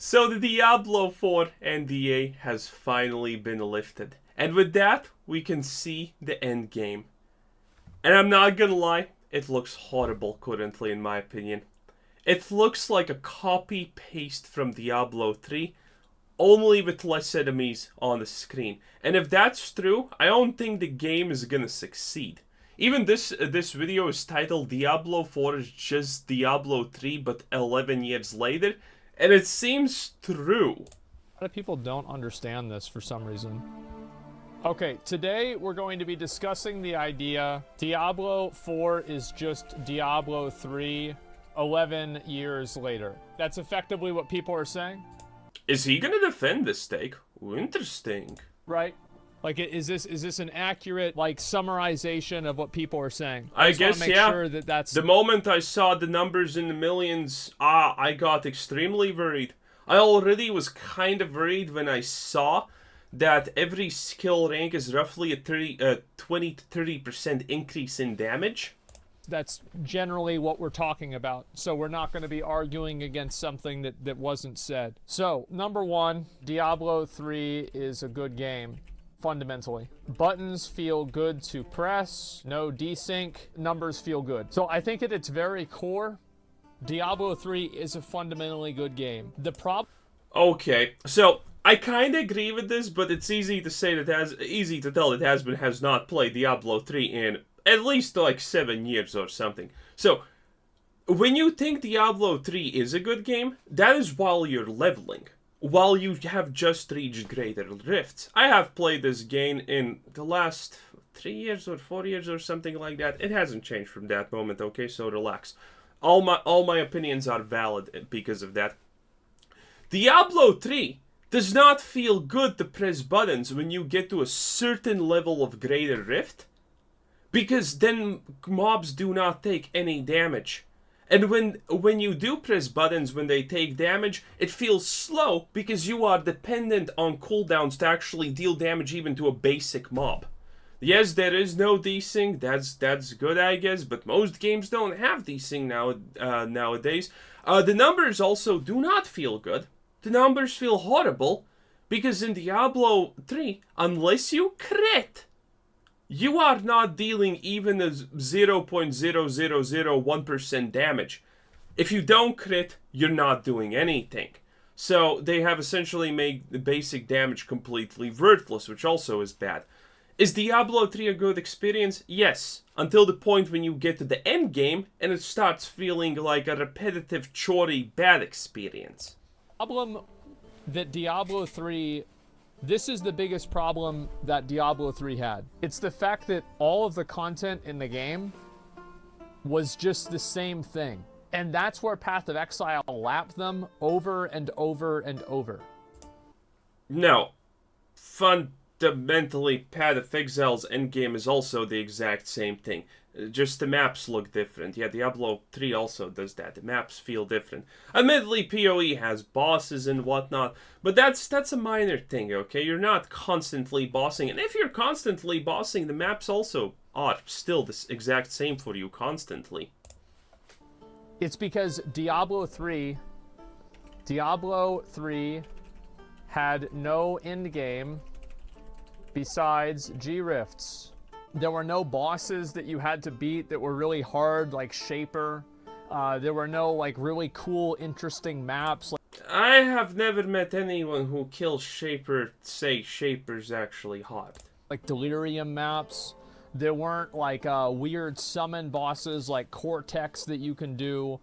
So the Diablo 4 NDA has finally been lifted. And with that, we can see the end game. And I'm not gonna lie, it looks horrible currently in my opinion. It looks like a copy-paste from Diablo 3, only with less enemies on the screen. And if that's true, I don't think the game is gonna succeed. Even this video is titled Diablo 4 is just Diablo 3 but 11 years later, and it seems true. A lot of people don't understand this for some reason. Okay, today we're going to be discussing the idea Diablo 4 is just Diablo 3 11 years later. That's effectively what people are saying. Is he gonna defend this take? Ooh, interesting. Right? Like, is this an accurate, like, summarization of what people are saying? I just wanna guess, make yeah. sure that that's... The moment I saw the numbers in the millions, I got extremely worried. I already was kind of worried when I saw that every skill rank is roughly a 20 to 30% increase in damage. That's generally what we're talking about. So we're not going to be arguing against something that wasn't said. So, number one, Diablo 3 is a good game. Fundamentally. Buttons feel good to press, no desync, numbers feel good. So I think at its very core, Diablo 3 is a fundamentally good game. The problem... Okay, so I kind of agree with this, but it's easy to say that easy to tell that has not played Diablo 3 in at least like 7 years or something. So when you think Diablo 3 is a good game, that is while you're leveling. While you have just reached Greater Rifts. I have played this game in the last 3 years or 4 years or something like that. It hasn't changed from that moment, okay? So relax. All my opinions are valid because of that. Diablo 3 does not feel good to press buttons when you get to a certain level of Greater Rift, because then mobs do not take any damage. And when you do press buttons when they take damage, it feels slow because you are dependent on cooldowns to actually deal damage even to a basic mob. Yes, there is no desync, that's good I guess, but most games don't have desync nowadays. The numbers also do not feel good. The numbers feel horrible because in Diablo 3, unless you crit, you are not dealing even a 0.0001% damage. If you don't crit, you're not doing anything. So they have essentially made the basic damage completely worthless, which also is bad. Is Diablo 3 a good experience? Yes, until the point when you get to the end game and it starts feeling like a repetitive, chorey, bad experience. Problem that Diablo 3... This is the biggest problem that Diablo 3 had. It's the fact that all of the content in the game was just the same thing. And that's where Path of Exile lapped them over and over and over. No. Fundamentally, Path of Exile's endgame is also the exact same thing. Just the maps look different. Yeah, Diablo 3 also does that. The maps feel different. Admittedly, PoE has bosses and whatnot, but that's a minor thing, okay? You're not constantly bossing, and if you're constantly bossing, the maps also are still the exact same for you constantly. It's because Diablo 3 had no endgame besides G-Rifts. There were no bosses that you had to beat that were really hard, like Shaper. There were no, like, really cool, interesting maps. I have never met anyone who kills Shaper say Shaper's actually hard. Like Delirium maps. There weren't, like, weird summon bosses like Cortex that you can do.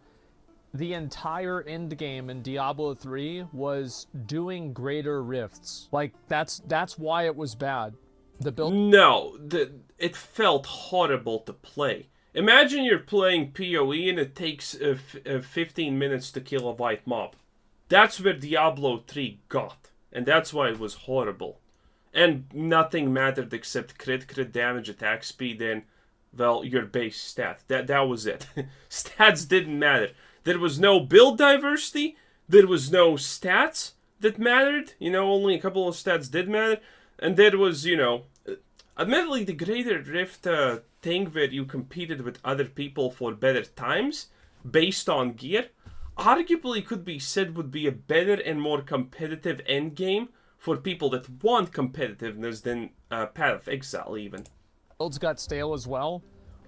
The entire endgame in Diablo 3 was doing Greater Rifts. Like, that's why it was bad. The build... No, it felt horrible to play. Imagine you're playing PoE and it takes 15 minutes to kill a white mob. That's where Diablo 3 got, and that's why it was horrible. And nothing mattered except crit damage, attack speed, and, well, your base stat. That was it. Stats didn't matter. There was no build diversity, there was no stats that mattered. You know, only a couple of stats did matter. And there was, you know, admittedly the Greater Rift thing where you competed with other people for better times based on gear. arguably could be said would be a better and more competitive endgame for people that want competitiveness than Path of Exile even. Builds got stale as well?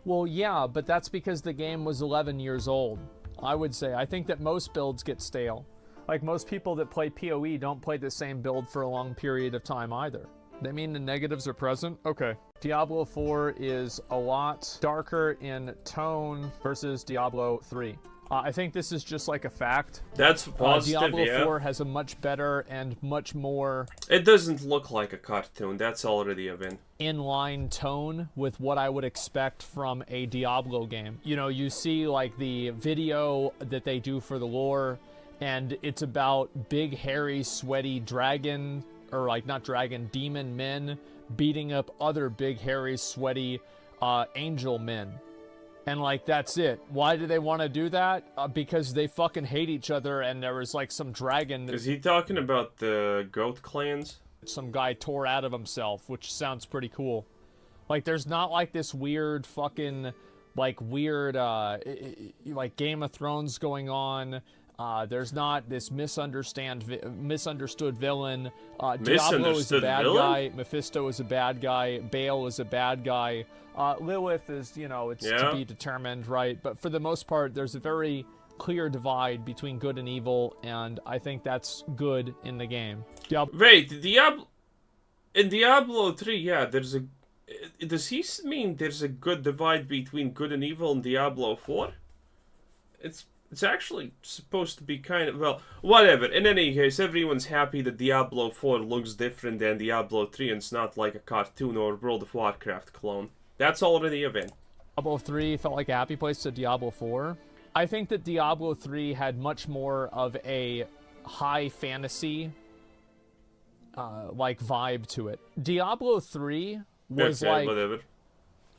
Well, yeah, but that's because the game was 11 years old. I would say. I think that most builds get stale. Like, most people that play PoE don't play the same build for a long period of time either. They mean the negatives are present? Okay. Diablo 4 is a lot darker in tone versus Diablo 3. I think this is just like a fact. That's positive, Diablo 4 has a much better and much more... It doesn't look like a cartoon. That's already a win. ...inline tone with what I would expect from a Diablo game. You know, you see like the video that they do for the lore, and it's about big, hairy, sweaty dragon, or like not dragon, demon men beating up other big, hairy, sweaty angel men. And, like, that's it. Why do they want to do that? Because they fucking hate each other, and there was, like, some dragon... Is he talking about the goat clans? Some guy tore out of himself, which sounds pretty cool. Like, there's not, like, this weird fucking, like, weird, like, Game of Thrones going on. There's not this misunderstood villain. Diablo is a bad guy. Mephisto is a bad guy. Baal is a bad guy. Lilith is, you know, it's to be determined, right? But for the most part, there's a very clear divide between good and evil, and I think that's good in the game. Wait, in Diablo 3, yeah, there's a... Does he mean there's a good divide between good and evil in Diablo 4? It's actually supposed to be kind of... Well, whatever. In any case, everyone's happy that Diablo 4 looks different than Diablo 3 and it's not like a cartoon or World of Warcraft clone. That's already a win. Diablo 3 felt like a happy place to Diablo 4. I think that Diablo 3 had much more of a high fantasy like vibe to it. Diablo 3 was whatever.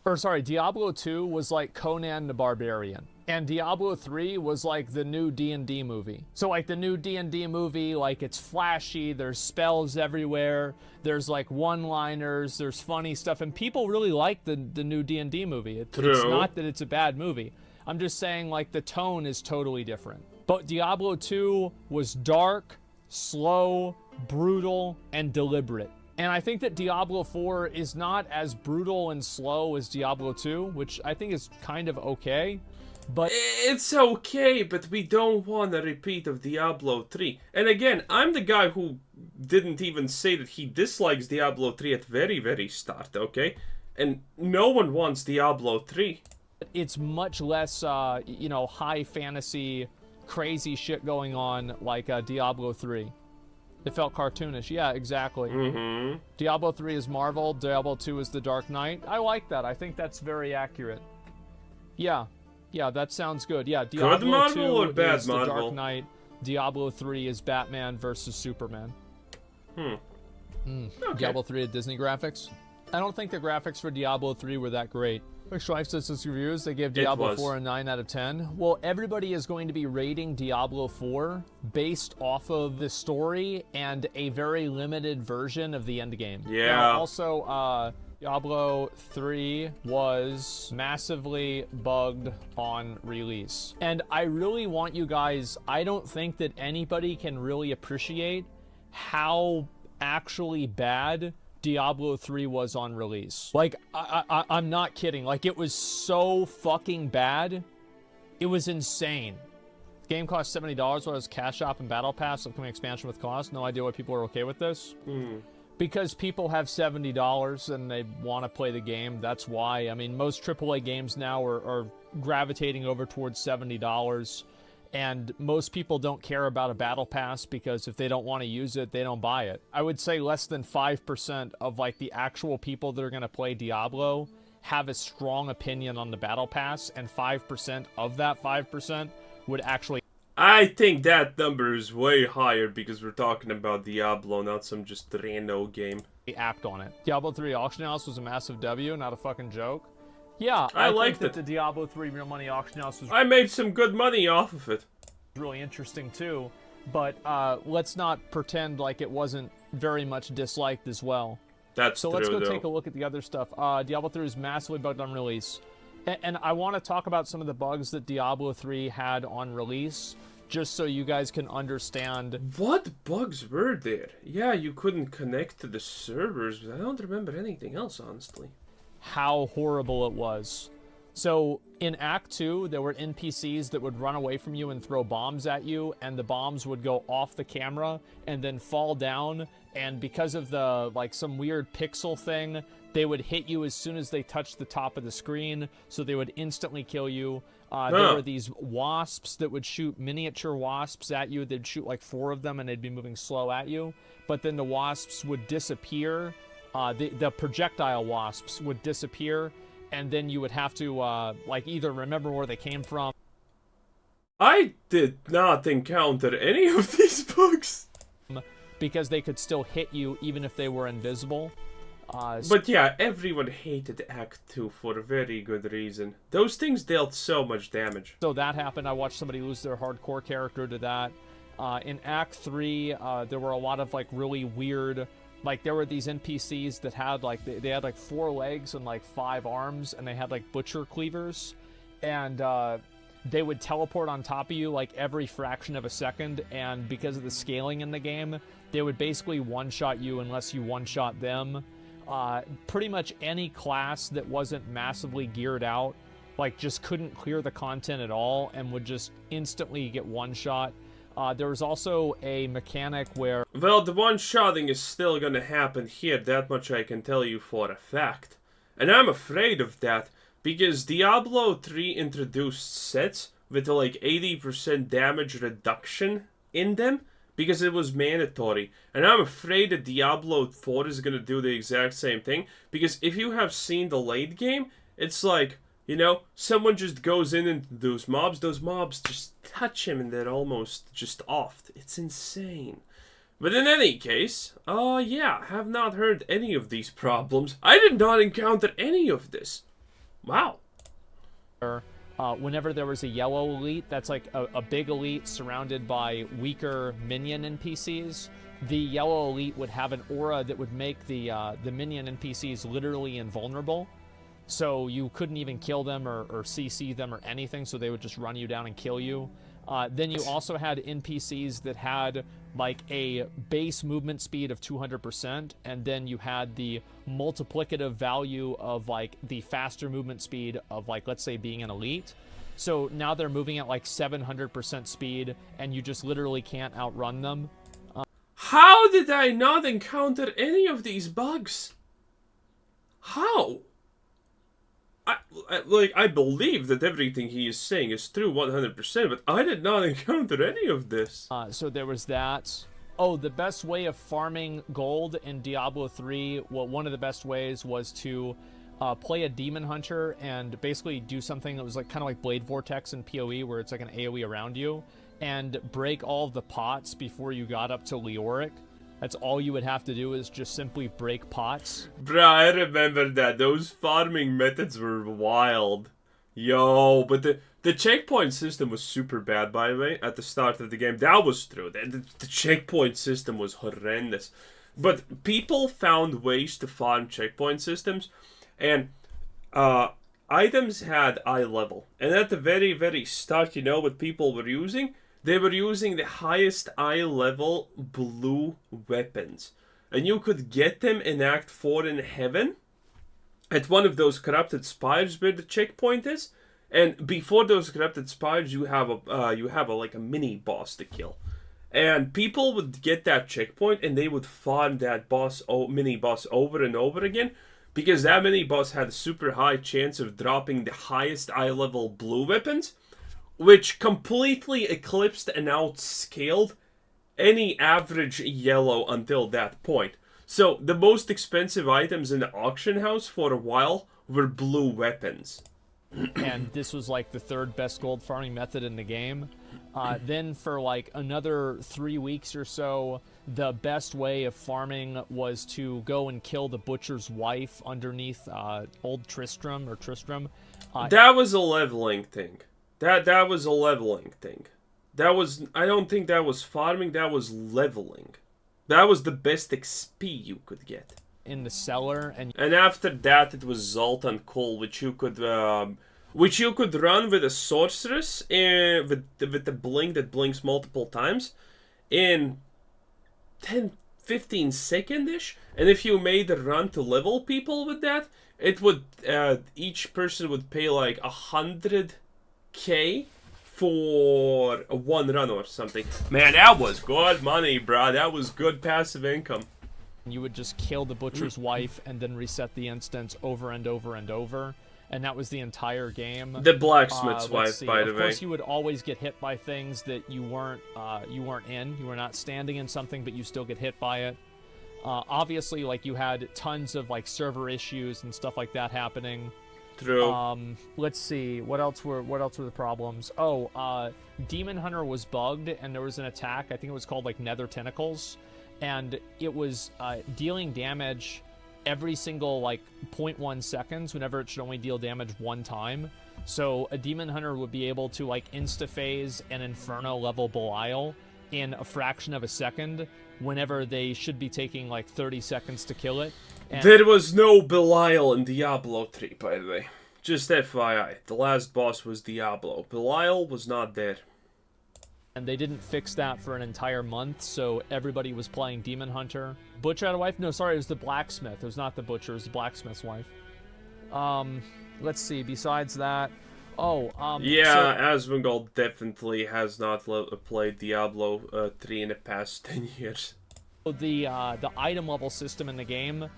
Or sorry, Diablo 2 was like Conan the Barbarian. And Diablo 3 was like the new D&D movie. So like the new D&D movie, like it's flashy, there's spells everywhere, there's like one-liners, there's funny stuff, and people really like the new D&D movie. It's not that it's a bad movie. I'm just saying like the tone is totally different. But Diablo 2 was dark, slow, brutal, and deliberate. And I think that Diablo 4 is not as brutal and slow as Diablo 2, which I think is kind of okay. But it's okay, but we don't want a repeat of Diablo 3. And again, I'm the guy who didn't even say that he dislikes Diablo 3 at very, very start, okay? And no one wants Diablo 3. It's much less, you know, high fantasy, crazy shit going on like Diablo 3. It felt cartoonish. Yeah, exactly. Mm-hmm. Diablo 3 is Marvel. Diablo 2 is the Dark Knight. I like that. I think that's very accurate. Yeah. Yeah, that sounds good. Yeah, Diablo good Marvel 2 or bad is Marvel? the Dark Knight. Diablo 3 is Batman versus Superman. Okay. Diablo 3 had Disney graphics. I don't think the graphics for Diablo 3 were that great. Strife says its reviews, they gave Diablo 4 a 9 out of 10. Well, everybody is going to be rating Diablo 4 based off of the story and a very limited version of the endgame. Yeah. Now, also, Diablo 3 was massively bugged on release. And I really want you guys, I don't think that anybody can really appreciate how actually bad Diablo 3 was on release. Like, I'm not kidding. Like, it was so fucking bad. It was insane. The game cost $70. What was Cash Shop and Battle Pass, upcoming expansion with cost? No idea why people are okay with this. Because people have $70 and they want to play the game. That's why. I mean, most AAA games now are gravitating over towards $70. And most people don't care about a battle pass because if they don't want to use it, they don't buy it. I would say less than 5% of like the actual people that are going to play Diablo have a strong opinion on the battle pass, and 5% of that 5% would actually... I think that number is way higher because we're talking about Diablo, not some just rando game. ...act on it. Diablo 3 Auction House was a massive W, not a fucking joke. Yeah, I think liked that the Diablo 3 Real Money Auction House was I made some good money off of it. really interesting too, but let's not pretend like it wasn't very much disliked as well. That's so true, let's go though. take a look at the other stuff. Diablo 3 is massively bugged on release. And I want to talk about some of the bugs that Diablo 3 had on release just so you guys can understand. What bugs were there? Yeah, you couldn't connect to the servers, but I don't remember anything else, honestly. How horrible it was. So in Act 2, there were NPCs that would run away from you and throw bombs at you, and the bombs would go off the camera and then fall down, and because of the, like, some weird pixel thing, they would hit you as soon as they touched the top of the screen, so they would instantly kill you. There were these wasps that would shoot miniature wasps at you. They'd shoot like 4 of them, and they'd be moving slow at you, but then the wasps would disappear. The projectile wasps would disappear, and then you would have to, like, either remember where they came from. I did not encounter any of these bugs. Because they could still hit you even if they were invisible. But yeah, everyone hated Act 2 for a very good reason. Those things dealt so much damage. So that happened. I watched somebody lose their hardcore character to that. In Act 3, there were a lot of, like, really weird... Like, there were these NPCs that had, like, they had, like, 4 legs and, like, 5 arms, and they had, like, butcher cleavers, and, they would teleport on top of you, like, every fraction of a second, and because of the scaling in the game, they would basically one-shot you unless you one-shot them. Pretty much any class that wasn't massively geared out, like, just couldn't clear the content at all, and would just instantly get one-shot. There was also a mechanic where... Well, the one-shotting is still gonna happen here, that much I can tell you for a fact. And I'm afraid of that, because Diablo 3 introduced sets with like 80% damage reduction in them, because it was mandatory. And I'm afraid that Diablo 4 is gonna do the exact same thing, because if you have seen the late game, it's like... You know, someone just goes in into those mobs just touch him and they're almost just off. It's insane. But in any case, yeah, have not heard any of these problems. I did not encounter any of this. Wow. Whenever there was a yellow elite, that's like a big elite surrounded by weaker minion NPCs, the yellow elite would have an aura that would make the minion NPCs literally invulnerable. So you couldn't even kill them or CC them or anything, so they would just run you down and kill you. Then you also had NPCs that had like a base movement speed of 200%, and then you had the multiplicative value of like the faster movement speed of, like, let's say being an elite. So now they're moving at like 700% speed, and you just literally can't outrun them. How did I not encounter any of these bugs? How? I believe that everything he is saying is true 100%, but I did not encounter any of this. So there was that. Oh, the best way of farming gold in Diablo 3, well, one of the best ways was to play a demon hunter and basically do something that was like kind of like Blade Vortex in PoE, where it's like an AoE around you, and break all of the pots before you got up to Leoric. That's all you would have to do, is just simply break pots. Bruh, I remember that. Those farming methods were wild. Yo, but the checkpoint system was super bad, by the way, at the start of the game. That was true. The checkpoint system was horrendous. But people found ways to farm checkpoint systems, and items had eye level. And at the very, very start, you know what people were using? They were using the highest eye level blue weapons. And you could get them in Act 4 in Heaven, at one of those corrupted spires where the checkpoint is. And before those corrupted spires, you have a mini boss to kill. And people would get that checkpoint and they would farm that mini boss over and over again, because that mini boss had a super high chance of dropping the highest eye level blue weapons, which completely eclipsed and outscaled any average yellow until that point. So the most expensive items in the auction house for a while were blue weapons. And this was like the 3rd best gold farming method in the game. Then for like another 3 weeks or so, the best way of farming was to go and kill the butcher's wife underneath old Tristram. That was a leveling thing. That was a leveling thing. I don't think that was farming, that was leveling. That was the best XP you could get. In the cellar, and after that it was Zoltan Coal, which you could which you could run with a sorceress with the blink that blinks multiple times in 10-15 second-ish. And if you made a run to level people with that, it would each person would pay like 100k for one run or something. Man, that was good money, bro. That was good passive income. You would just kill the butcher's wife and then reset the instance over and over and over. And that was the entire game. The blacksmith's wife, by the way. Of course, you would always get hit by things that you weren't in. You were not standing in something, but you still get hit by it. Obviously, like, you had tons of like server issues and stuff like that happening. True. Let's see. What else were the problems? Oh, Demon Hunter was bugged, and there was an attack. I think it was called like Nether Tentacles, and it was dealing damage every single like 0.1 seconds whenever it should only deal damage one time. So a Demon Hunter would be able to like insta-phase an Inferno level Belial in a fraction of a second whenever they should be taking like 30 seconds to kill it. And there was no Belial in Diablo 3, by the way. Just FYI, the last boss was Diablo. Belial was not there. And they didn't fix that for an entire month, so everybody was playing Demon Hunter. Butcher had a wife? No, sorry, it was the blacksmith. It was not the butcher, it was the blacksmith's wife. Let's see, besides that... yeah, Asmongold definitely has not played Diablo 3 in the past 10 years. The item level system in the game,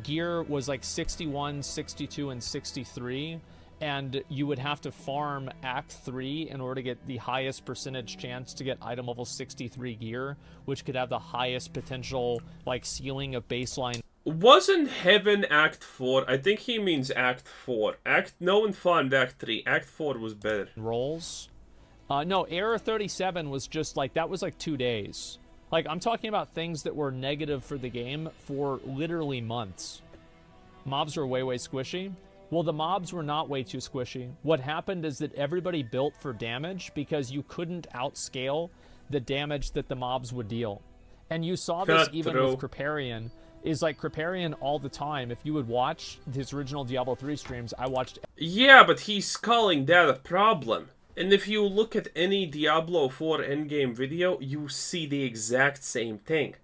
gear was like 61, 62, and 63, and you would have to farm Act 3 in order to get the highest percentage chance to get item level 63 gear, which could have the highest potential like ceiling of baseline. Wasn't Heaven Act 4? I think he means Act 4. No one farmed Act 3. Act 4 was better. Rolls? No, Error 37 was just like, that was like 2 days. Like, I'm talking about things that were negative for the game for literally months. Mobs were way, way squishy. Well, the mobs were not way too squishy. What happened is that everybody built for damage because you couldn't outscale the damage that the mobs would deal. And you saw this even with Kripparrian. Is like Kripparrian all the time. If you would watch his original Diablo 3 streams, I watched... Yeah, but he's calling that a problem. And if you look at any Diablo 4 endgame video, you see the exact same thing.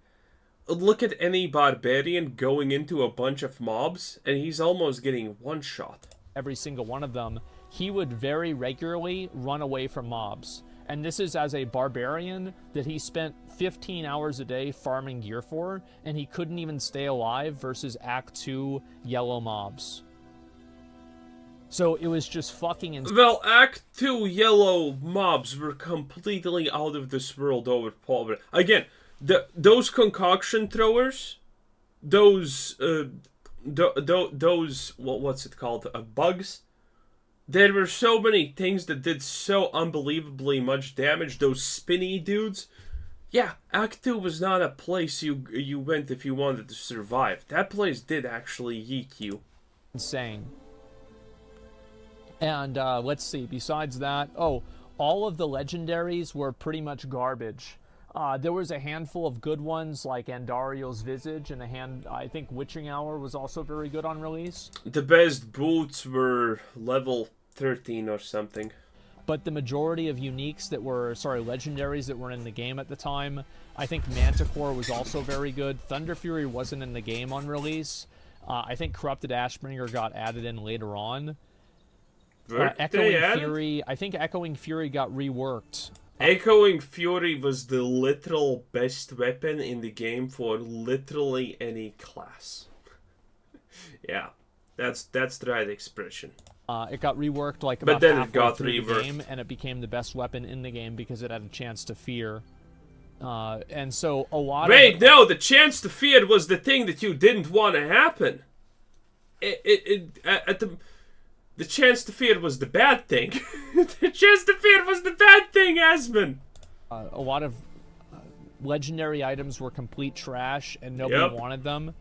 Look at any barbarian going into a bunch of mobs, and he's almost getting one-shot. Every single one of them, he would very regularly run away from mobs. And this is as a barbarian that he spent 15 hours a day farming gear for, and he couldn't even stay alive versus Act 2 yellow mobs. So it was just fucking insane. Well, Act 2 yellow mobs were completely out of this world overpowered. Again, those concoction throwers, those what's it called? Bugs. There were so many things that did so unbelievably much damage. Those spinny dudes. Yeah, Act 2 was not a place you went if you wanted to survive. That place did actually yeet you. Insane. And let's see, besides that, all of the legendaries were pretty much garbage. There was a handful of good ones like Andario's Visage, and I think Witching Hour was also very good on release. The best boots were level 13 or something. But the majority of legendaries that were in the game at the time, I think Manticore was also very good. Thunder Fury wasn't in the game on release. I think Corrupted Ashbringer got added in later on. Echoing Fury, I think Echoing Fury got reworked. Echoing Fury was the literal best weapon in the game for literally any class. Yeah, that's the right expression. It got reworked like about halfway through the game, and it became the best weapon in the game because it had a chance to fear. And so a lot no, the chance to fear was the thing that you didn't want to happen. The chance to fear was the bad thing. The chance to fear was the bad thing, Asmon. A lot of legendary items were complete trash, and nobody wanted them.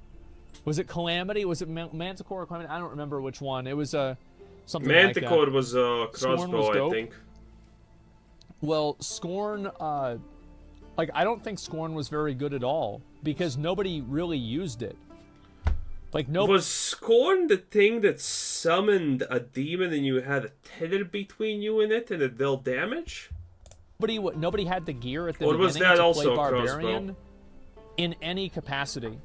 Was it Calamity? Was it Manticore or Calamity? I don't remember which one. It was something Manticore like that. Was a crossbow, I think. Well, Scorn, I don't think Scorn was very good at all, because nobody really used it. Like, no. Was Scorn the thing that summoned a demon and you had a tether between you and it and it dealt damage? Nobody had the gear at the Or beginning was that to also play a Barbarian crossbow? in any capacity.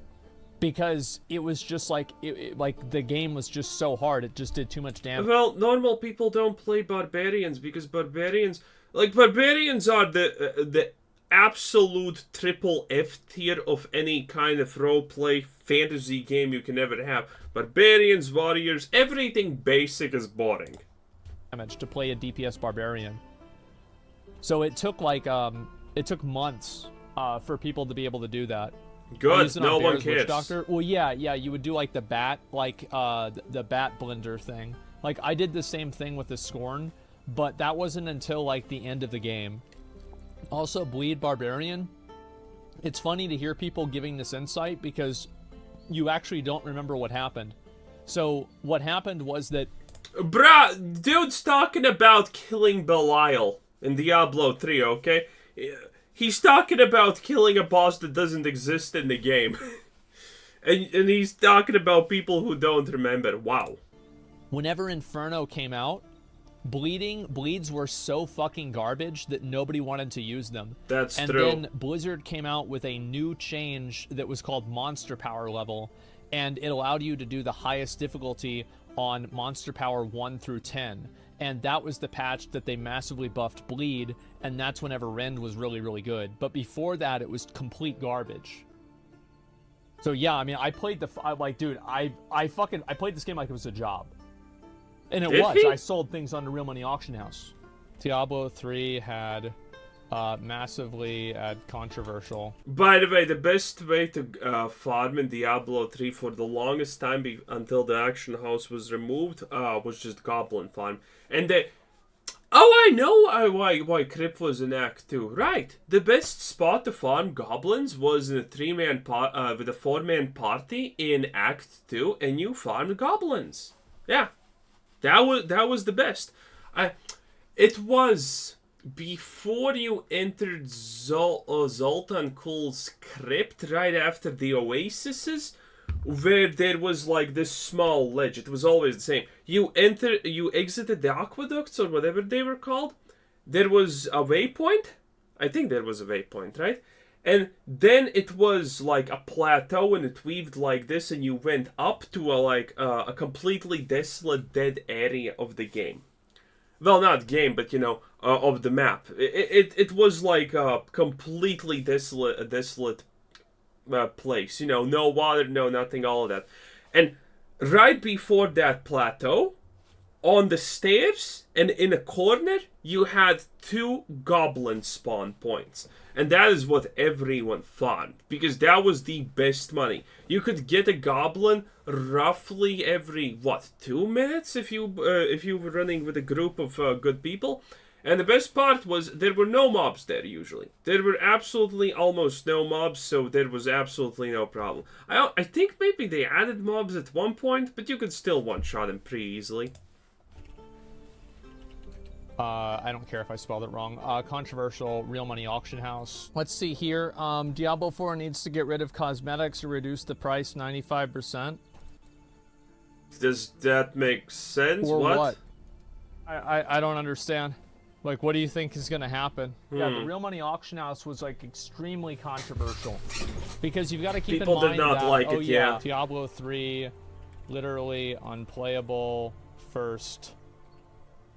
Because it was just like, like the game was just so hard, it just did too much damage. Well, normal people don't play Barbarians because Barbarians are the absolute triple F tier of any kind of roleplay fantasy game you can ever have. Barbarians, warriors, everything basic is boring. Damage to play a DPS Barbarian. So it took like, it took months for people to be able to do that. Good, no one cares. Doctor. Well, yeah, you would do like the bat, like the bat blender thing. Like I did the same thing with the Scorn, but that wasn't until like the end of the game. Also, Bleed Barbarian. It's funny to hear people giving this insight because you actually don't remember what happened. So what happened was that, bruh, dude's talking about killing Belial in Diablo 3, okay? He's talking about killing a boss that doesn't exist in the game. and he's talking about people who don't remember. Wow. whenever Inferno came out, bleeds were so fucking garbage that nobody wanted to use them. That's and true. And then Blizzard came out with a new change that was called Monster Power Level, and it allowed you to do the highest difficulty on Monster Power 1 through 10. And that was the patch that they massively buffed Bleed, and that's whenever Rend was really, really good. But before that, it was complete garbage. So yeah, I mean, I played I played this game like it was a job. And it was. I sold things on the Real Money Auction House. Diablo 3 had massively controversial. By the way, the best way to farm in Diablo 3 for the longest time until the auction house was removed was just Goblin farm. And I know why Crip was in Act 2. Right. The best spot to farm goblins was in a 3-man with a 4-man party in Act 2, and you farmed goblins. Yeah. That was the best. It was before you entered Zoltan Kul's crypt, right after the oases, where there was like this small ledge. It was always the same. You exited the aqueducts or whatever they were called. There was a waypoint. I think there was a waypoint, right? And then it was like a plateau, and it weaved like this, and you went up to a completely desolate, dead area of the game. Well, not game, but of the map. It was like a completely desolate place. No water, no nothing, all of that. And right before that plateau, on the stairs and in a corner, you had 2 goblin spawn points. And that is what everyone farmed, because that was the best money. You could get a goblin roughly every, 2 minutes if you were running with a group of good people. And the best part was there were no mobs there usually. There were absolutely almost no mobs, so there was absolutely no problem. I think maybe they added mobs at one point, but you could still one-shot them pretty easily. I don't care if I spelled it wrong. Controversial Real Money Auction House. Let's see here. Diablo 4 needs to get rid of cosmetics or reduce the price 95%. Does that make sense? Or what? I don't understand. Like, what do you think is going to happen? Yeah, the Real Money Auction House was, like, extremely controversial. Because you've got to keep People in mind did not that, like it, yeah. Diablo 3, literally unplayable first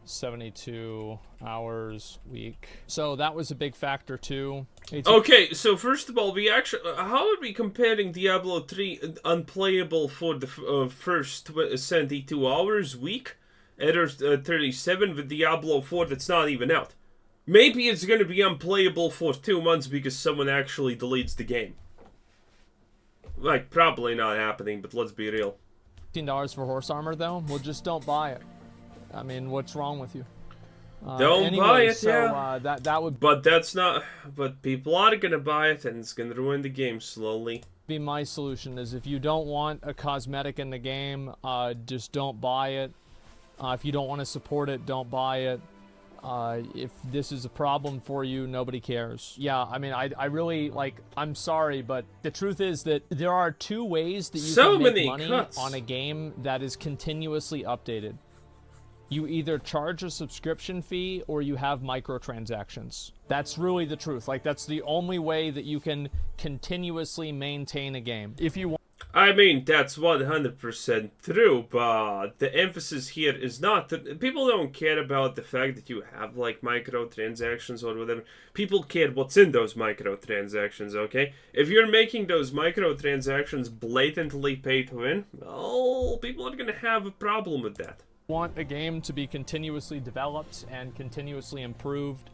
72 hours week. So that was a big factor, too. Okay, so first of all, how are we comparing Diablo 3 unplayable for the first 72 hours week? Error 37 with Diablo 4 that's not even out. Maybe it's going to be unplayable for 2 months because someone actually deletes the game. Like, probably not happening, but let's be real. $15 for horse armor, though? Well, just don't buy it. I mean, what's wrong with you? Don't buy it, so, yeah. That would... But that's not... But people are going to buy it, and it's going to ruin the game slowly. Be my solution is if you don't want a cosmetic in the game, just don't buy it. If you don't want to support it, don't buy it. If this is a problem for you, nobody cares. Yeah, I mean, I really, like, I'm sorry, but the truth is that there are two ways that you So can make many money cuts. on a game that is continuously updated. You either charge a subscription fee or you have microtransactions. That's really the truth. Like, that's the only way that you can continuously maintain a game. If you want. I mean, that's 100% true, but the emphasis here is not that people don't care about the fact that you have, like, microtransactions or whatever. People care what's in those microtransactions, okay? If you're making those microtransactions blatantly pay to win, well, people are gonna have a problem with that. Want a game to be continuously developed and continuously improved,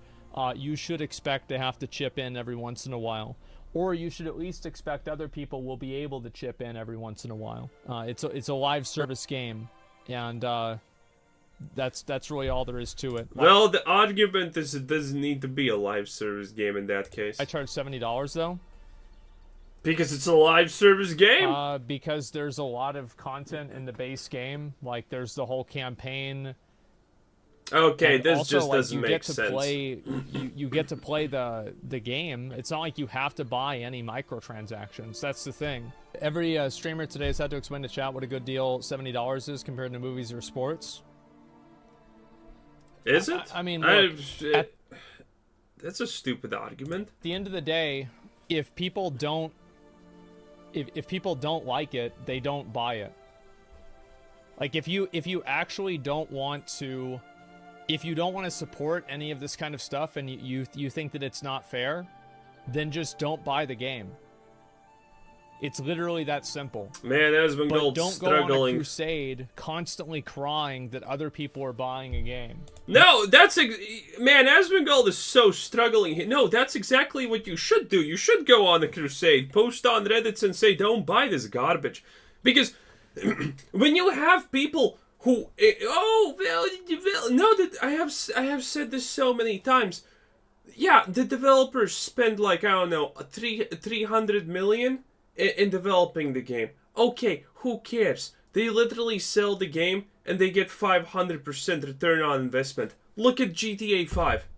you should expect to have to chip in every once in a while. Or you should at least expect other people will be able to chip in every once in a while. It's a live service game, and that's really all there is to it. Well, the argument is it doesn't need to be a live service game in that case. I charge $70 though. Because it's a live service game? Because there's a lot of content in the base game. Like, there's the whole campaign. Okay, and this also, just like, doesn't make sense. You get to play the game. It's not like you have to buy any microtransactions. That's the thing. Every streamer today has had to explain to chat what a good deal $70 is compared to movies or sports. Is it? I mean, look, that's a stupid argument. At the end of the day, if people don't like it, they don't buy it. Like, if you actually don't want to, if you don't want to support any of this kind of stuff and you think that it's not fair, then just don't buy the game. It's literally that simple. Man, Asmongold But don't struggling. go on a crusade constantly crying that other people are buying a game. No, man, Asmongold is so struggling. No, that's exactly what you should do. You should go on a crusade, post on Reddit and say, don't buy this garbage. Because when you have people who, no, that I have said this so many times. Yeah, the developers spend, like, I don't know, 300 million in developing the game. Okay, who cares? They literally sell the game and they get 500% return on investment. Look at GTA 5.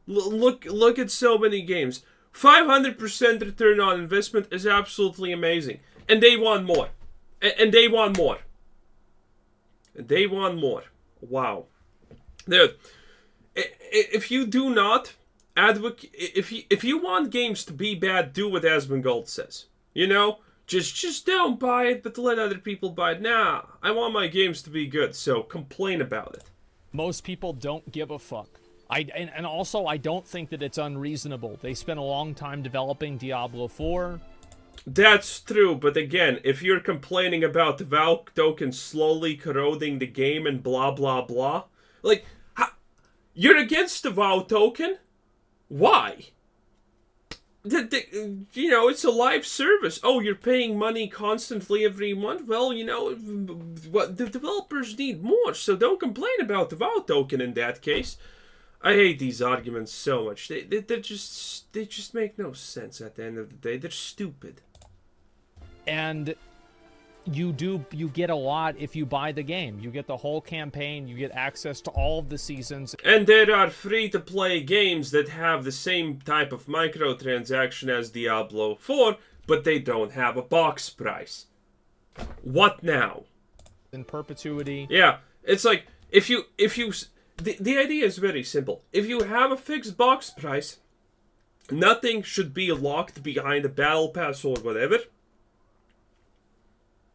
Look at so many games. 500% return on investment is absolutely amazing. And they want more. And they want more. They want more. Wow. Dude, if you do not advocate, if you want games to be bad, do what Asmongold says. You know? Just don't buy it, but let other people buy it. Nah, I want my games to be good, so complain about it. Most people don't give a fuck. And also, I don't think that it's unreasonable. They spent a long time developing Diablo 4. That's true, but again, if you're complaining about the WoW token slowly corroding the game and blah blah blah, like, you're against the WoW token? Why? You know, it's a live service. Oh, you're paying money constantly every month? Well, you know, the developers need more, so don't complain about the WoW token in that case. I hate these arguments so much. They just make no sense at the end of the day. They're stupid. And you get a lot if you buy the game. You get the whole campaign, you get access to all of the seasons. And there are free-to-play games that have the same type of microtransaction as Diablo 4, but they don't have a box price. What now? In perpetuity. Yeah, it's like, the idea is very simple. If you have a fixed box price, nothing should be locked behind a battle pass or whatever.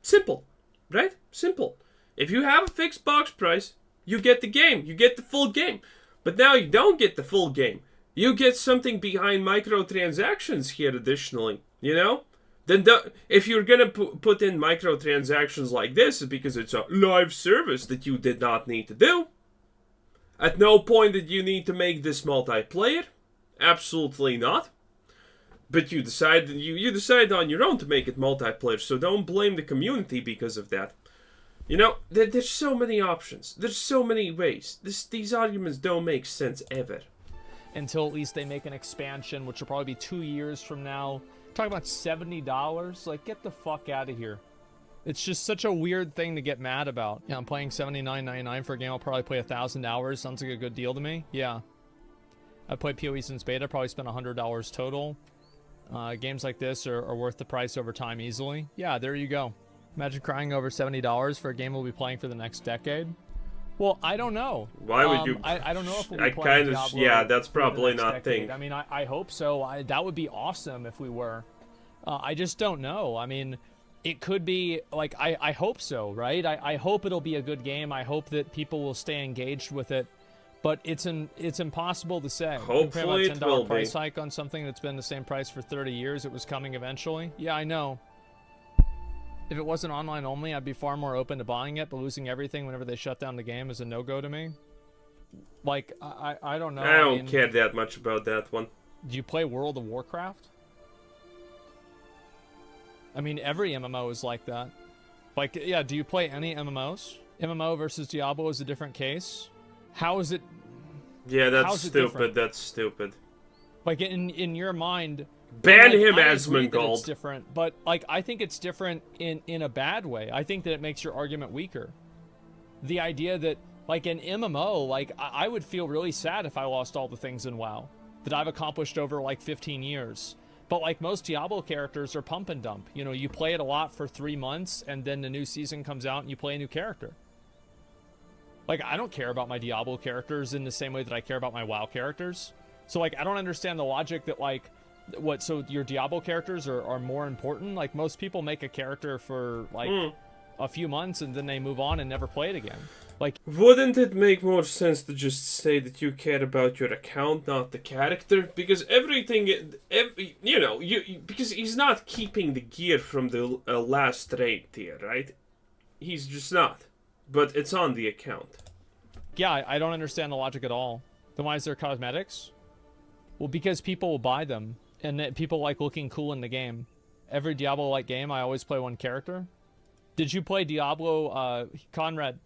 Simple, right? Simple. If you have a fixed box price, you get the game. You get the full game. But now you don't get the full game. You get something behind microtransactions here additionally, you know? Then if you're gonna put in microtransactions like this, it's because it's a live service that you did not need to do. At no point did you need to make this multiplayer. Absolutely not. But you decide on your own to make it multiplayer, so don't blame the community because of that. You know, there's so many options. There's so many ways. These arguments don't make sense ever. Until at least they make an expansion, which will probably be 2 years from now. Talking about $70? Like, get the fuck out of here. It's just such a weird thing to get mad about. Yeah, I'm playing $79.99 for a game I'll probably play 1,000 hours. Sounds like a good deal to me. Yeah. I've played PoE since beta, probably spent $100 total. Games like this are worth the price over time easily. Yeah, there you go. Imagine crying over $70 for a game we'll be playing for the next decade. Well, I don't know. Why would you? I don't know if we'll be I playing kind of, Diablo yeah, that's for the probably next not decade. thing. I mean, I hope so. That would be awesome if we were. I just don't know. I mean, it could be, like, I hope so, right? I hope it'll be a good game. I hope that people will stay engaged with it. But it's impossible to say. Hopefully it will $10 price hike on something that's been the same price for 30 years. It was coming eventually. Yeah, I know. If it wasn't online only, I'd be far more open to buying it, but losing everything whenever they shut down the game is a no-go to me. Like, I don't know. I don't care that much about that one. Do you play World of Warcraft? I mean, every MMO is like that. Like, yeah, do you play any MMOs? MMO versus Diablo is a different case. How is it? Yeah, that's stupid. That's stupid. Like, in your mind, ban like, him, Asmongold. It's Asmongold. different, but like I think it's different in a bad way. I think that it makes your argument weaker. The idea that like an MMO, like I would feel really sad if I lost all the things in WoW that I've accomplished over like 15 years. But like most Diablo characters are pump and dump. You know, you play it a lot for 3 months, and then the new season comes out and you play a new character. Like, I don't care about my Diablo characters in the same way that I care about my WoW characters. So, like, I don't understand the logic that, like, so your Diablo characters are more important? Like, most people make a character for, like, a few months and then they move on and never play it again. Like, wouldn't it make more sense to just say that you care about your account, not the character? Because because he's not keeping the gear from the last raid tier, right? He's just not. But it's on the account. Yeah, I don't understand the logic at all. Then why is there cosmetics? Well, because people will buy them, and that people like looking cool in the game. Every Diablo-like game, I always play one character. Did you play Diablo, Conrad?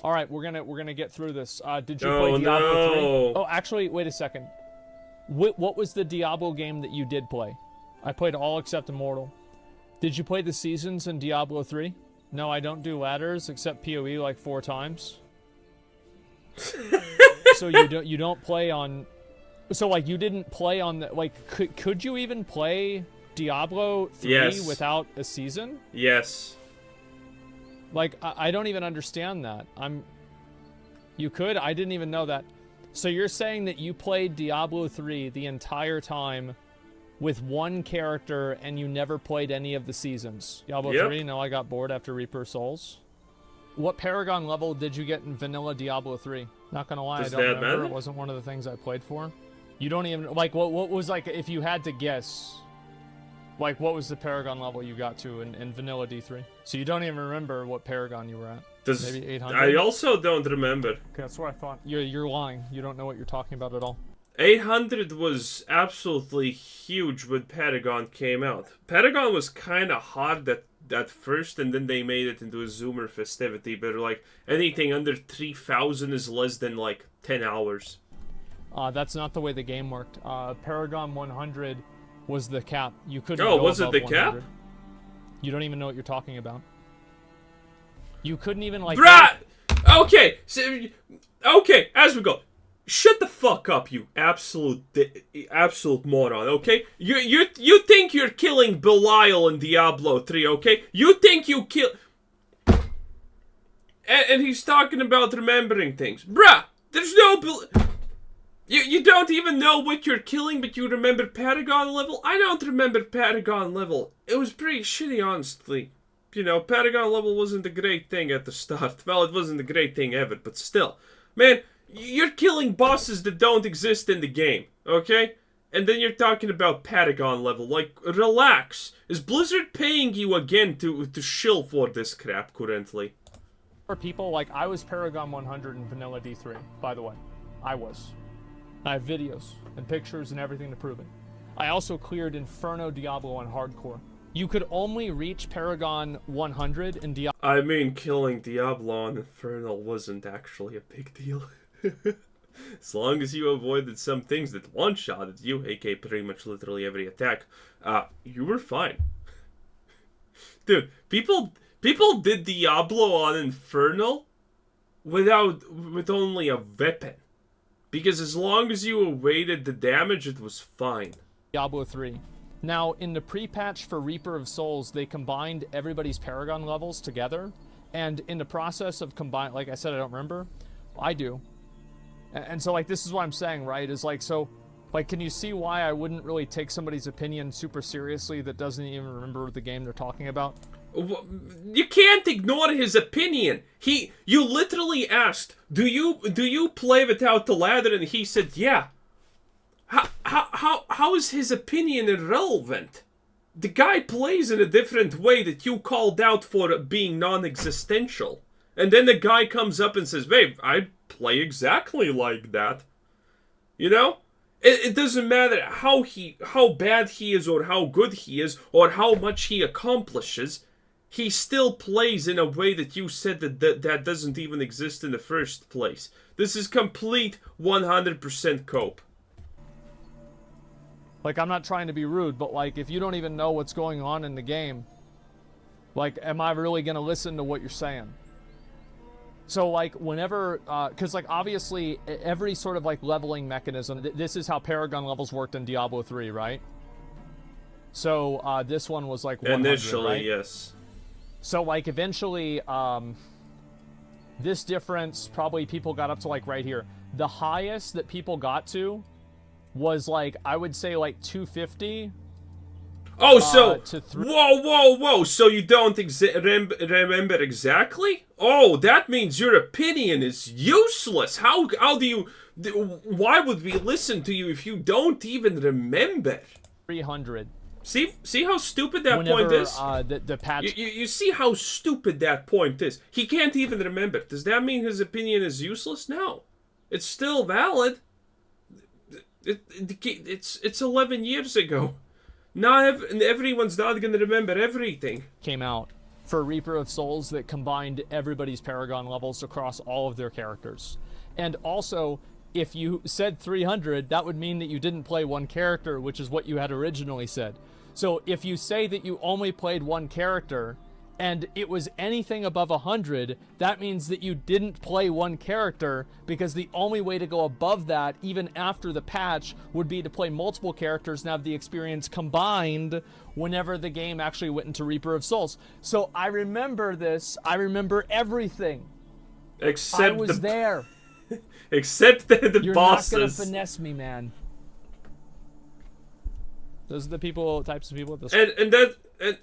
All right, we're gonna get through this. Did you play Diablo 3? Oh, actually, wait a second. What was the Diablo game that you did play? I played all except Immortal. Did you play the seasons in Diablo 3? No, I don't do ladders except PoE like 4 times. So you don't play on. So like you didn't play on the like could you even play Diablo 3 without a season? Yes. Like I don't even understand that. You could? I didn't even know that. So you're saying that you played Diablo 3 the entire time with one character and you never played any of the seasons? Diablo 3, no, I got bored after Reaper Souls. What Paragon level did you get in vanilla Diablo 3? Not gonna lie, I don't remember. Matter? It wasn't one of the things I played for. You don't even, like, what was, like, if you had to guess, like, what was the Paragon level you got to in vanilla D3? So you don't even remember what Paragon you were at? Maybe 800? I also don't remember. Okay, that's what I thought. You're lying. You don't know what you're talking about at all. 800 was absolutely huge when Paragon came out. Paragon was kind of hard at first, and then they made it into a Zoomer festivity, but like anything under 3,000 is less than like 10 hours. That's not the way the game worked. Paragon 100 was the cap. You couldn't go was it the 100. Cap? You don't even know what you're talking about. You couldn't even like... Bruh! Okay, as we go. Shut the fuck up, you absolute moron, okay? You think you're killing Belial in Diablo 3, okay? You think you kill... And he's talking about remembering things. Bruh! There's no... You don't even know what you're killing, but you remember Paragon level? I don't remember Paragon level. It was pretty shitty, honestly. You know, Paragon level wasn't a great thing at the start. Well, it wasn't a great thing ever, but still. Man... You're killing bosses that don't exist in the game, okay? And then you're talking about Paragon level. Like, relax. Is Blizzard paying you again to shill for this crap currently? For people, like, I was Paragon 100 in vanilla D3, by the way. I was. I have videos and pictures and everything to prove it. I also cleared Inferno Diablo on hardcore. You could only reach Paragon 100 in Diablo. I mean, killing Diablo on Inferno wasn't actually a big deal. As long as you avoided some things that one-shotted you, aka pretty much literally every attack, you were fine. Dude, people People did Diablo on Infernal with only a weapon. Because as long as you awaited the damage, it was fine. Diablo 3. Now, in the pre-patch for Reaper of Souls, they combined everybody's Paragon levels together. And in the process of combine, like I said, I don't remember. I do. And so, like, this is what I'm saying, right? Is like, so, like, can you see why I wouldn't really take somebody's opinion super seriously that doesn't even remember the game they're talking about? You can't ignore his opinion. You literally asked, do you play without the ladder? And he said, yeah. How is his opinion irrelevant? The guy plays in a different way that you called out for being non-existential. And then the guy comes up and says, babe, I play exactly like that. You know? It doesn't matter how bad he is or how good he is or how much he accomplishes. He still plays in a way that you said that doesn't even exist in the first place. This is complete 100% cope. Like, I'm not trying to be rude, but, like, if you don't even know what's going on in the game, like, am I really going to listen to what you're saying? So, like, whenever, because, like, obviously, every sort of, like, leveling mechanism, this is how Paragon levels worked in Diablo 3, right? So, this one was, like, 100, initially, right? yes. So, like, eventually, this difference, probably people got up to, like, right here. The highest that people got to was, like, I would say, like, 250. Oh, so, whoa, so you don't remember exactly? Oh, that means your opinion is useless. How do you, why would we listen to you if you don't even remember? 300. See how stupid that point is? The patch. You see how stupid that point is? He can't even remember. Does that mean his opinion is useless? No. It's still valid. It's 11 years ago. Not everyone's not going to remember everything. Came out for Reaper of Souls that combined everybody's Paragon levels across all of their characters. And also, if you said 300, that would mean that you didn't play one character, which is what you had originally said. So if you say that you only played one character, and it was anything above 100, that means that you didn't play one character, because the only way to go above that, even after the patch, would be to play multiple characters and have the experience combined whenever the game actually went into Reaper of Souls. So I remember this. I remember everything. Except I was there. Except the You're bosses. You're not gonna finesse me, man. Those are the types of people at this. And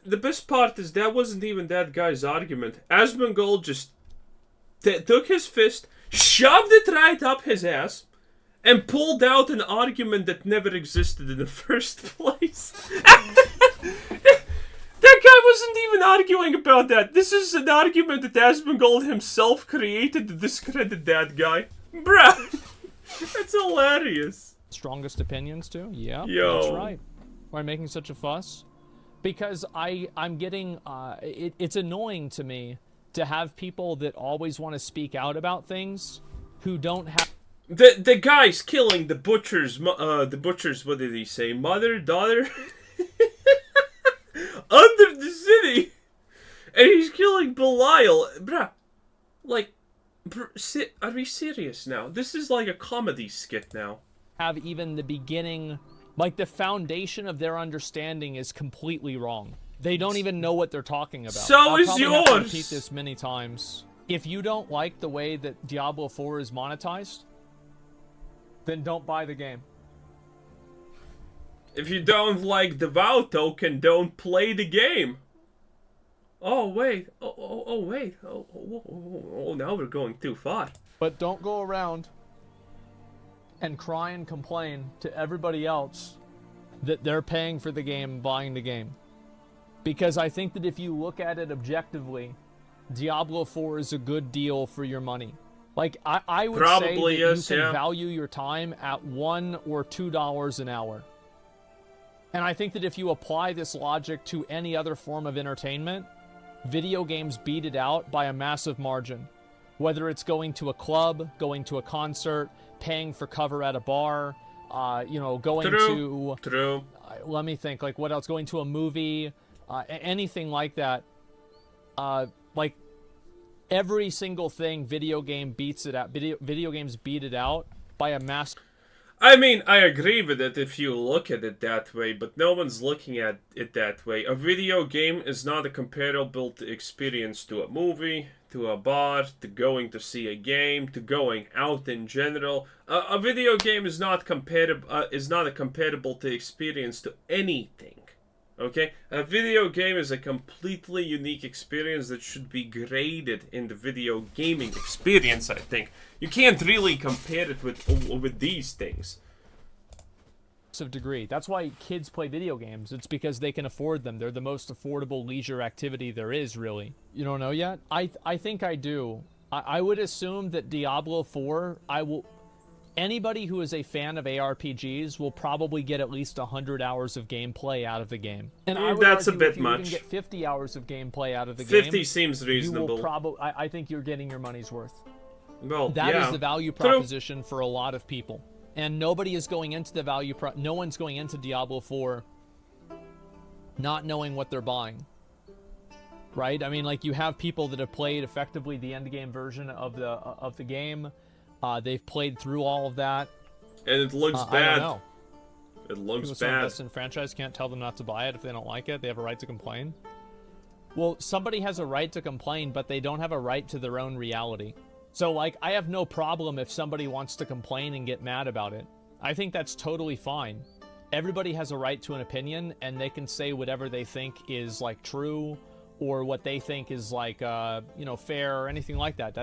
the best part is that wasn't even that guy's argument. Asmongold just took his fist, shoved it right up his ass, and pulled out an argument that never existed in the first place. That guy wasn't even arguing about that. This is an argument that Asmongold himself created to discredit that guy. Bruh, that's hilarious. Strongest opinions too? Yeah, Yo. That's right. Why am I making such a fuss? Because I'm getting, it's annoying to me to have people that always want to speak out about things who don't have... The guy's killing the butcher's, what did he say? Mother, daughter? Under the city! And he's killing Belial. Bruh, like, are we serious now? This is like a comedy skit now. Have even the beginning... Like, the foundation of their understanding is completely wrong. They don't even know what they're talking about. So is yours! I'll probably have to repeat this many times. If you don't like the way that Diablo 4 is monetized, then don't buy the game. If you don't like the WoW token, don't play the game. Oh, wait. Oh, wait. Oh, now we're going too far. But don't go around and cry and complain to everybody else that they're paying for the game and buying the game. Because I think that if you look at it objectively, Diablo 4 is a good deal for your money. Like, I would Probably say that is, you can yeah. value your time at $1 or $2 an hour. And I think that if you apply this logic to any other form of entertainment, video games beat it out by a massive margin. Whether it's going to a club, going to a concert, paying for cover at a bar, going to... True. Let me think, like, what else? Going to a movie, anything like that. like every single thing video games beat it out by a mass. I mean, I agree with it if you look at it that way, but no one's looking at it that way. A video game is not a comparable experience to a movie, to a bar, to going to see a game, to going out in general. A video game is not a comparable to experience to anything. Okay? A video game is a completely unique experience that should be graded in the video gaming experience, I think. You can't really compare it with these things. Degree. That's why kids play video games. It's because they can afford them. They're the most affordable leisure activity there is, really. You don't know yet? I think I do. I would assume that Diablo 4, anybody who is a fan of ARPGs will probably get at least 100 hours of gameplay out of the game. And I would that's a argue bit if you much. can get 50 hours of gameplay out of the 50 game, seems reasonable. I think you're getting your money's worth. Well, That yeah. is the value proposition for a lot of people. And nobody is going into no one's going into Diablo 4 not knowing what they're buying. Right? I mean, like, you have people that have played effectively the end game version of the game. They've played through all of that. And it looks I bad. don't know. It looks People bad. in franchise can't tell them not to buy it if they don't like it. They have a right to complain. Well, somebody has a right to complain, but they don't have a right to their own reality. So, like, I have no problem if somebody wants to complain and get mad about it. I think that's totally fine. Everybody has a right to an opinion, and they can say whatever they think is, like, true, or what they think is, like, fair, or anything like that.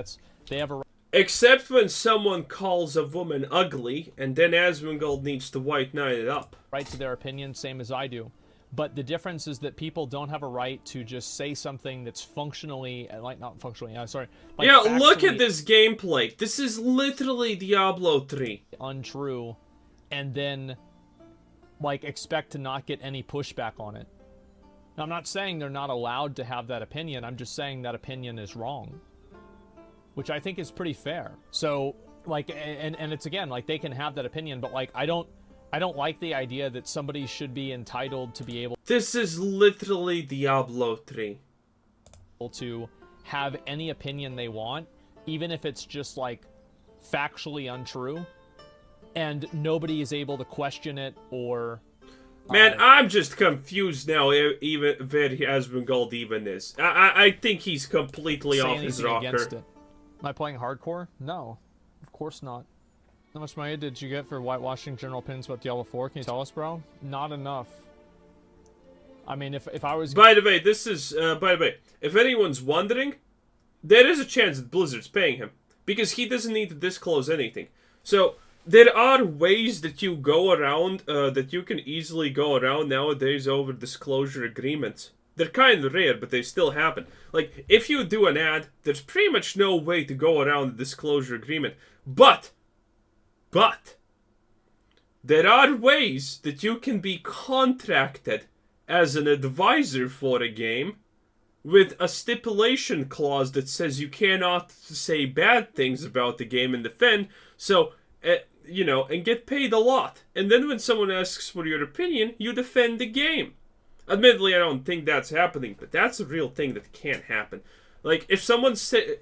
They have a right. Except when someone calls a woman ugly, and then Asmongold needs to white knight it up. Right to their opinion, same as I do. But the difference is that people don't have a right to just say something that's functionally, not functionally, sorry. Like, yeah, look at this gameplay. This is literally Diablo 3. Untrue, and then, like, expect to not get any pushback on it. Now, I'm not saying they're not allowed to have that opinion. I'm just saying that opinion is wrong, which I think is pretty fair. So, like, and it's, again, like, they can have that opinion, but, like, I don't like the idea that somebody should be entitled to be able This is literally Diablo 3. to have any opinion they want, even if it's just, like, factually untrue, and nobody is able to question it or... Man, I'm just confused now, even where Asmongold even is. I think he's completely say off his anything rocker. against it. Am I playing hardcore? No, of course not. How much money did you get for whitewashing general opinions about Diablo 4? Can you tell us, bro? Not enough. I mean, if I was... By the way, if anyone's wondering, there is a chance that Blizzard's paying him. Because he doesn't need to disclose anything. So, there are ways that you go around, that you can easily go around nowadays over disclosure agreements. They're kind of rare, but they still happen. Like, if you do an ad, there's pretty much no way to go around the disclosure agreement. But, there are ways that you can be contracted as an advisor for a game with a stipulation clause that says you cannot say bad things about the game and defend, so, and get paid a lot. And then when someone asks for your opinion, you defend the game. Admittedly, I don't think that's happening, but that's a real thing that can happen. Like, if someone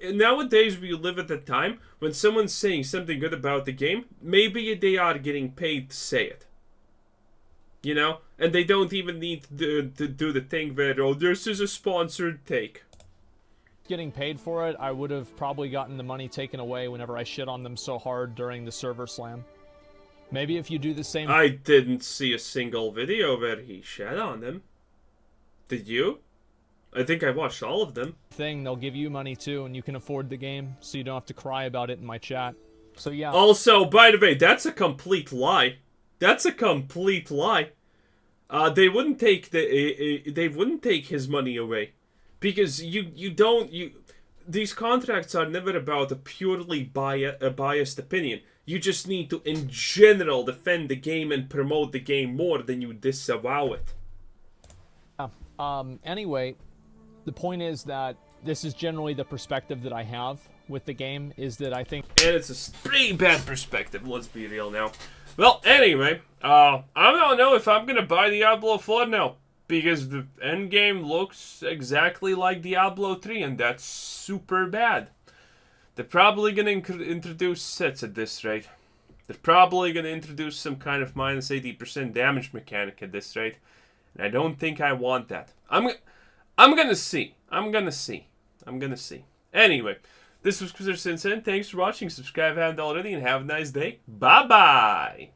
nowadays we live at a time when someone's saying something good about the game, maybe they are getting paid to say it. You know? And they don't even need to do the thing where, oh, this is a sponsored take. Getting paid for it, I would have probably gotten the money taken away whenever I shit on them so hard during the server slam. Maybe if you do the same... I didn't see a single video where he shat on them. Did you? I think I watched all of them. They'll give you money too, and you can afford the game, so you don't have to cry about it in my chat. So yeah. Also, by the way, that's a complete lie. That's a complete lie. They wouldn't take his money away, because these contracts are never about a purely biased opinion. You just need to, in general, defend the game and promote the game more than you disavow it. Anyway, the point is that this is generally the perspective that I have with the game, is that I think... And it's a pretty bad perspective, let's be real now. Well, anyway, I don't know if I'm gonna buy Diablo 4 now. Because the endgame looks exactly like Diablo 3, and that's super bad. They're probably going to introduce sets at this rate. They're probably going to introduce some kind of minus 80% damage mechanic at this rate. And I don't think I want that. I'm going to see. I'm going to see. Anyway, this was Chris Simpson. Thanks for watching. Subscribe if you haven't already, and have a nice day. Bye-bye.